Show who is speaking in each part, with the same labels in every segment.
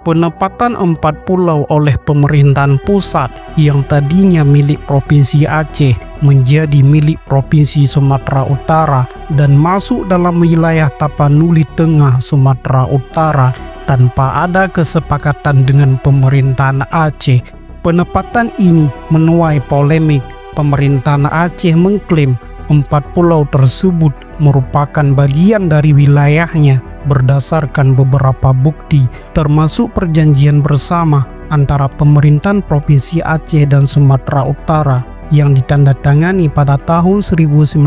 Speaker 1: Penempatan 4 pulau oleh pemerintahan pusat yang tadinya milik Provinsi Aceh menjadi milik Provinsi Sumatera Utara dan masuk dalam wilayah Tapanuli Tengah Sumatera Utara tanpa ada kesepakatan dengan pemerintahan Aceh. Penempatan ini menuai polemik. Pemerintahan Aceh mengklaim 4 pulau tersebut merupakan bagian dari wilayahnya berdasarkan beberapa bukti, termasuk perjanjian bersama antara pemerintahan Provinsi Aceh dan Sumatera Utara yang ditandatangani pada tahun 1992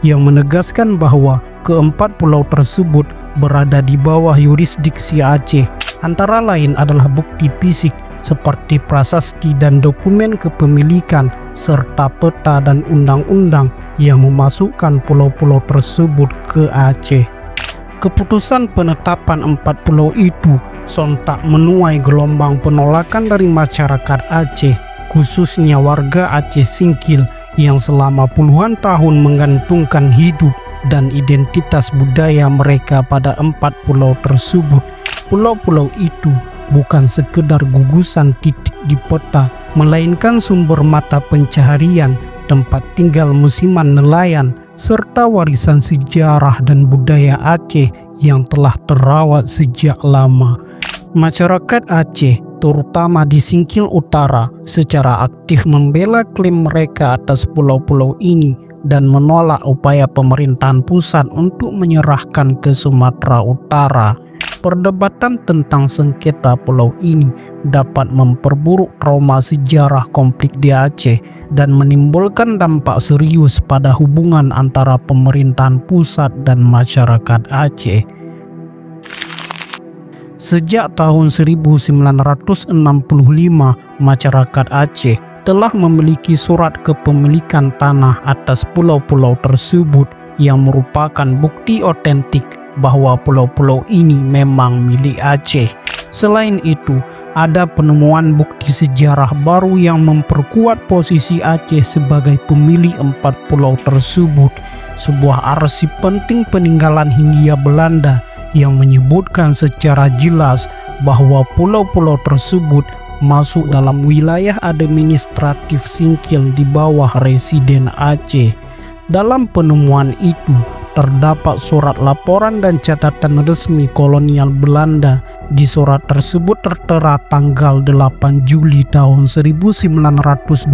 Speaker 1: yang menegaskan bahwa keempat pulau tersebut berada di bawah yurisdiksi Aceh. Antara lain adalah bukti fisik seperti prasasti dan dokumen kepemilikan serta peta dan undang-undang yang memasukkan pulau-pulau tersebut ke Aceh. Keputusan penetapan 4 pulau itu sontak menuai gelombang penolakan dari masyarakat Aceh, khususnya warga Aceh Singkil yang selama puluhan tahun menggantungkan hidup dan identitas budaya mereka pada 4 pulau tersebut. Pulau-pulau itu bukan sekedar gugusan titik di peta, melainkan sumber mata pencaharian, tempat tinggal musiman nelayan, serta warisan sejarah dan budaya Aceh yang telah terawat sejak lama. Masyarakat Aceh, terutama di Singkil Utara, secara aktif membela klaim mereka atas pulau-pulau ini dan menolak upaya pemerintahan pusat untuk menyerahkan ke Sumatera Utara. Perdebatan tentang sengketa pulau ini dapat memperburuk trauma sejarah konflik di Aceh dan menimbulkan dampak serius pada hubungan antara pemerintahan pusat dan masyarakat Aceh. Sejak tahun 1965, masyarakat Aceh telah memiliki surat kepemilikan tanah atas pulau-pulau tersebut yang merupakan bukti otentik bahwa pulau-pulau ini memang milik Aceh. Selain itu, ada penemuan bukti sejarah baru yang memperkuat posisi Aceh sebagai pemilik 4 pulau tersebut. Sebuah arsip penting peninggalan Hindia Belanda yang menyebutkan secara jelas bahwa pulau-pulau tersebut masuk dalam wilayah administratif Singkil di bawah residen Aceh. Dalam penemuan itu, terdapat surat laporan dan catatan resmi kolonial Belanda. Di surat tersebut tertera tanggal 8 Juli tahun 1925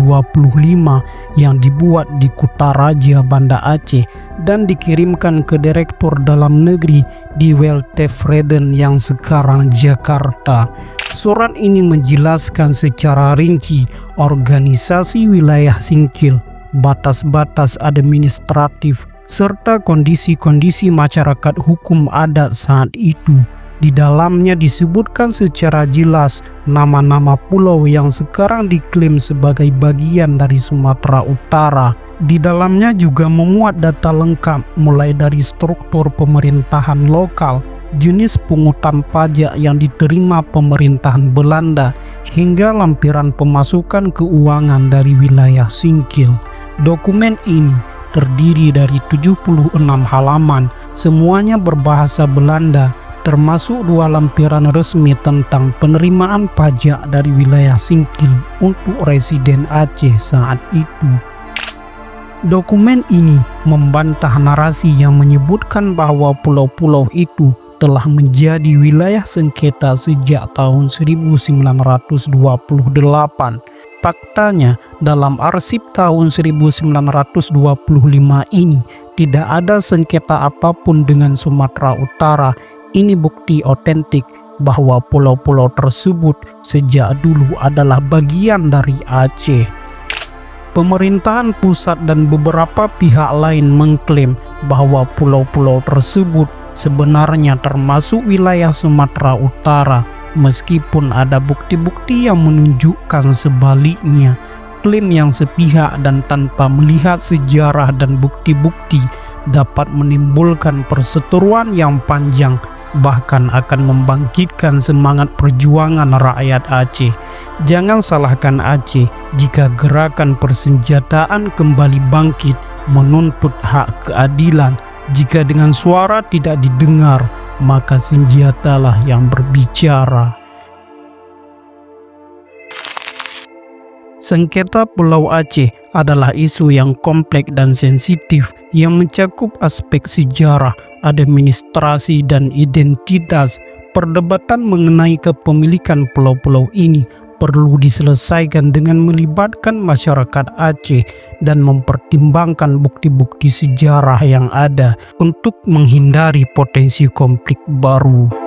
Speaker 1: yang dibuat di Kutaraja, Banda Aceh dan dikirimkan ke Direktur Dalam Negeri di Weltevreden yang sekarang Jakarta. Surat ini menjelaskan secara rinci organisasi wilayah Singkil, batas-batas administratif, serta kondisi-kondisi masyarakat hukum adat saat itu. Di dalamnya disebutkan secara jelas nama-nama pulau yang sekarang diklaim sebagai bagian dari Sumatera Utara. Di dalamnya juga memuat data lengkap mulai dari struktur pemerintahan lokal, jenis pungutan pajak yang diterima pemerintahan Belanda, hingga lampiran pemasukan keuangan dari wilayah Singkil. Dokumen ini terdiri dari 76 halaman, semuanya berbahasa Belanda, termasuk 2 lampiran resmi tentang penerimaan pajak dari wilayah Singkil untuk residen Aceh saat itu. Dokumen ini membantah narasi yang menyebutkan bahwa pulau-pulau itu telah menjadi wilayah sengketa sejak tahun 1928. Faktanya, dalam arsip tahun 1925 ini tidak ada sengketa apapun dengan Sumatera Utara. Ini bukti otentik bahwa pulau-pulau tersebut sejak dulu adalah bagian dari Aceh. Pemerintahan pusat dan beberapa pihak lain mengklaim bahwa pulau-pulau tersebut sebenarnya termasuk wilayah Sumatera Utara, meskipun ada bukti-bukti yang menunjukkan sebaliknya. Klaim yang sepihak dan tanpa melihat sejarah dan bukti-bukti dapat menimbulkan perseteruan yang panjang, bahkan akan membangkitkan semangat perjuangan rakyat Aceh. Jangan salahkan Aceh jika gerakan persenjataan kembali bangkit menuntut hak keadilan. Jika dengan suara tidak didengar, maka senjatalah yang berbicara. Sengketa Pulau Aceh adalah isu yang kompleks dan sensitif yang mencakup aspek sejarah, administrasi, dan identitas. Perdebatan mengenai kepemilikan pulau-pulau ini perlu diselesaikan dengan melibatkan masyarakat Aceh dan mempertimbangkan bukti-bukti sejarah yang ada untuk menghindari potensi konflik baru.